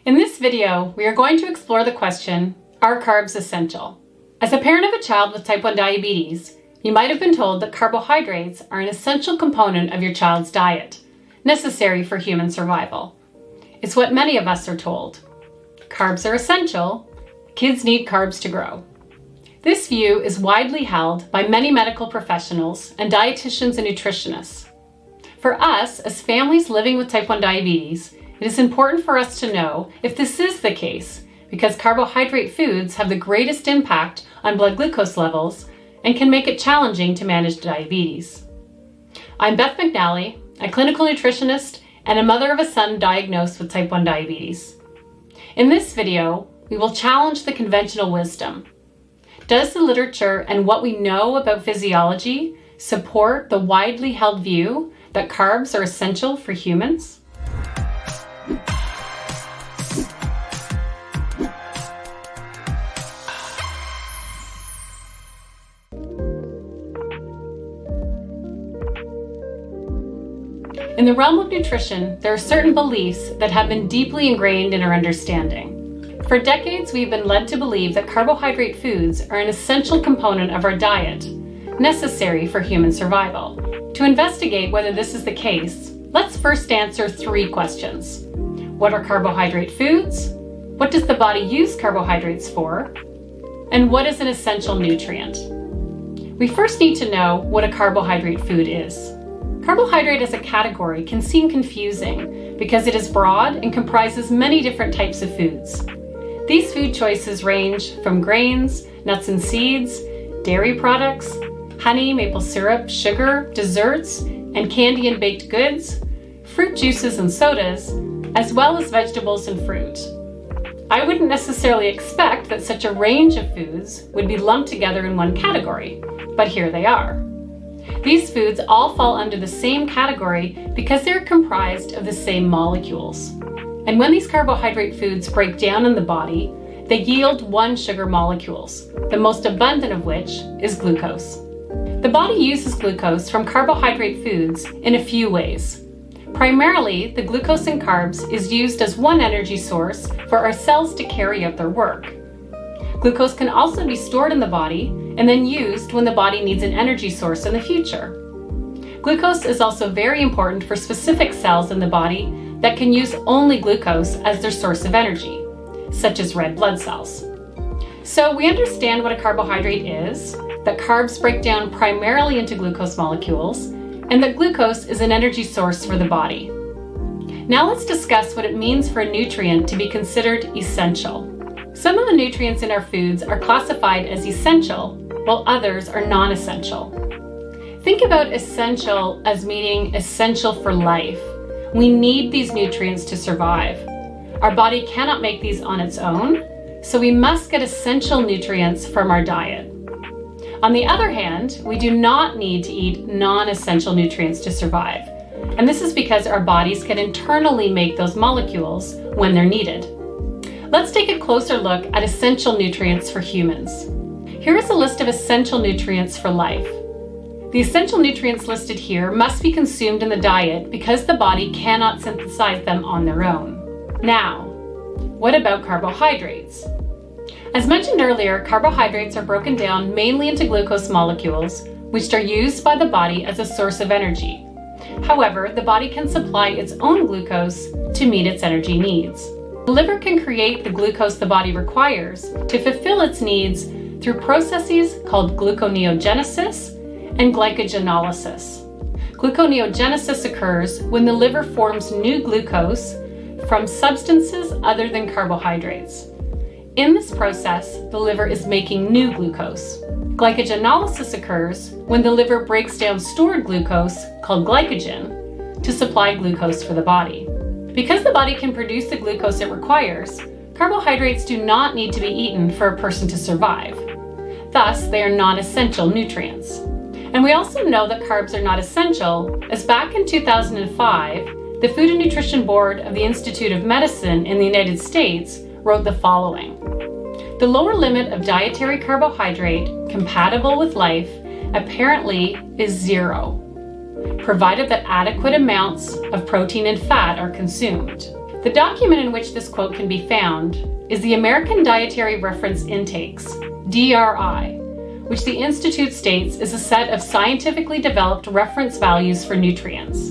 In this video, we are going to explore the question, are carbs essential? As a parent of a child with type 1 diabetes, you might have been told that carbohydrates are an essential component of your child's diet, necessary for human survival. It's what many of us are told. Carbs are essential. Kids need carbs to grow. This view is widely held by many medical professionals and dietitians and nutritionists. For us, as families living with type 1 diabetes, it is important for us to know if this is the case, because carbohydrate foods have the greatest impact on blood glucose levels and can make it challenging to manage diabetes. I'm Beth McNally, a clinical nutritionist and a mother of a son diagnosed with type 1 diabetes. In this video, we will challenge the conventional wisdom. Does the literature and what we know about physiology support the widely held view that carbs are essential for humans? In the realm of nutrition, there are certain beliefs that have been deeply ingrained in our understanding. For decades, we've been led to believe that carbohydrate foods are an essential component of our diet, necessary for human survival. To investigate whether this is the case, let's first answer three questions. What are carbohydrate foods? What does the body use carbohydrates for? And what is an essential nutrient? We first need to know what a carbohydrate food is. Carbohydrate as a category can seem confusing because it is broad and comprises many different types of foods. These food choices range from grains, nuts and seeds, dairy products, honey, maple syrup, sugar, desserts, and candy and baked goods, fruit juices and sodas, as well as vegetables and fruit. I wouldn't necessarily expect that such a range of foods would be lumped together in one category, but here they are. These foods all fall under the same category because they're comprised of the same molecules. And when these carbohydrate foods break down in the body, they yield one sugar molecules, the most abundant of which is glucose. The body uses glucose from carbohydrate foods in a few ways. Primarily, the glucose in carbs is used as one energy source for our cells to carry out their work. Glucose can also be stored in the body and then used when the body needs an energy source in the future. Glucose is also very important for specific cells in the body that can use only glucose as their source of energy, such as red blood cells. So we understand what a carbohydrate is, that carbs break down primarily into glucose molecules, and that glucose is an energy source for the body. Now let's discuss what it means for a nutrient to be considered essential. Some of the nutrients in our foods are classified as essential, while others are non-essential. Think about essential as meaning essential for life. We need these nutrients to survive. Our body cannot make these on its own, so we must get essential nutrients from our diet. On the other hand, we do not need to eat non-essential nutrients to survive, and this is because our bodies can internally make those molecules when they're needed. Let's take a closer look at essential nutrients for humans. Here is a list of essential nutrients for life. The essential nutrients listed here must be consumed in the diet because the body cannot synthesize them on their own. Now, what about carbohydrates? As mentioned earlier, carbohydrates are broken down mainly into glucose molecules, which are used by the body as a source of energy. However, the body can supply its own glucose to meet its energy needs. The liver can create the glucose the body requires to fulfill its needs through processes called gluconeogenesis and glycogenolysis. Gluconeogenesis occurs when the liver forms new glucose from substances other than carbohydrates. In this process, the liver is making new glucose. Glycogenolysis occurs when the liver breaks down stored glucose, called glycogen, to supply glucose for the body. Because the body can produce the glucose it requires, carbohydrates do not need to be eaten for a person to survive. Thus, they are non-essential nutrients. And we also know that carbs are not essential, as back in 2005, the Food and Nutrition Board of the Institute of Medicine in the United States wrote the following. The lower limit of dietary carbohydrate compatible with life apparently is 0, provided that adequate amounts of protein and fat are consumed. The document in which this quote can be found is the American Dietary Reference Intakes, DRI, which the Institute states is a set of scientifically developed reference values for nutrients.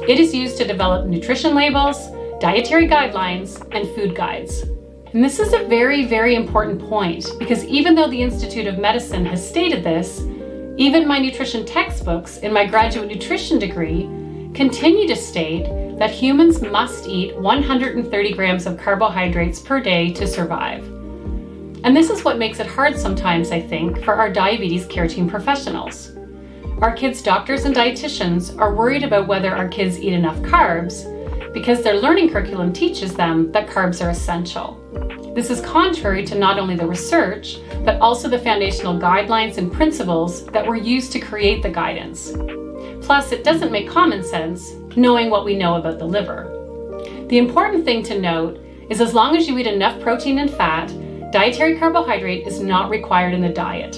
It is used to develop nutrition labels, dietary guidelines, and food guides. And this is a very, very important point because even though the Institute of Medicine has stated this, even my nutrition textbooks in my graduate nutrition degree continue to state that humans must eat 130 grams of carbohydrates per day to survive. And this is what makes it hard sometimes, I think, for our diabetes care team professionals. Our kids' doctors and dietitians are worried about whether our kids eat enough carbs because their learning curriculum teaches them that carbs are essential. This is contrary to not only the research, but also the foundational guidelines and principles that were used to create the guidance. Plus, it doesn't make common sense knowing what we know about the liver. The important thing to note is as long as you eat enough protein and fat, dietary carbohydrate is not required in the diet.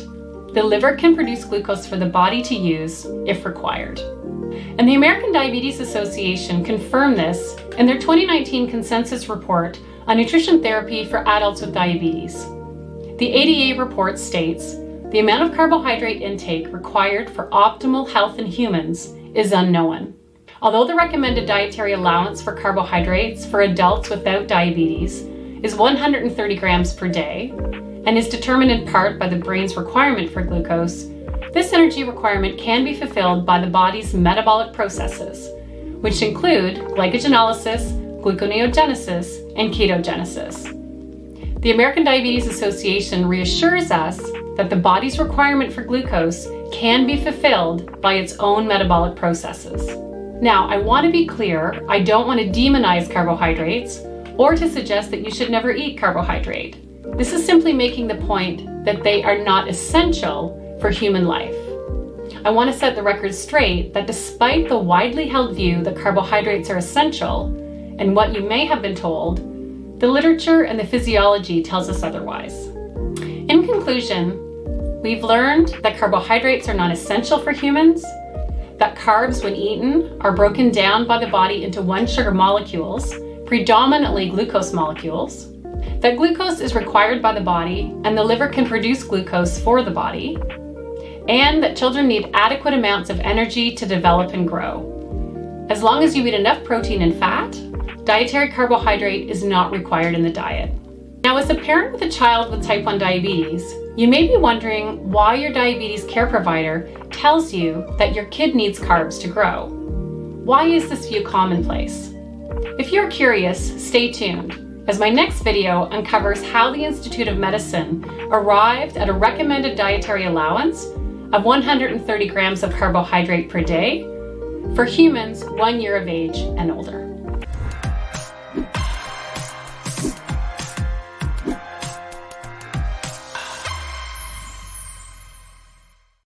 The liver can produce glucose for the body to use if required. And the American Diabetes Association confirmed this in their 2019 consensus report on nutrition therapy for adults with diabetes. The ADA report states, the amount of carbohydrate intake required for optimal health in humans is unknown. Although the recommended dietary allowance for carbohydrates for adults without diabetes is 130 grams per day and is determined in part by the brain's requirement for glucose, this energy requirement can be fulfilled by the body's metabolic processes, which include glycogenolysis, gluconeogenesis, and ketogenesis. The American Diabetes Association reassures us that the body's requirement for glucose can be fulfilled by its own metabolic processes. Now, I want to be clear, I don't want to demonize carbohydrates or to suggest that you should never eat carbohydrate. This is simply making the point that they are not essential for human life. I want to set the record straight that despite the widely held view that carbohydrates are essential, and what you may have been told, the literature and the physiology tells us otherwise. In conclusion, we've learned that carbohydrates are not essential for humans, that carbs, when eaten, are broken down by the body into one sugar molecules, predominantly glucose molecules, that glucose is required by the body and the liver can produce glucose for the body, and that children need adequate amounts of energy to develop and grow. As long as you eat enough protein and fat, dietary carbohydrate is not required in the diet. Now, as a parent with a child with type 1 diabetes, you may be wondering why your diabetes care provider tells you that your kid needs carbs to grow. Why is this view commonplace? If you're curious, stay tuned, as my next video uncovers how the Institute of Medicine arrived at a recommended dietary allowance of 130 grams of carbohydrate per day for humans 1 year of age and older.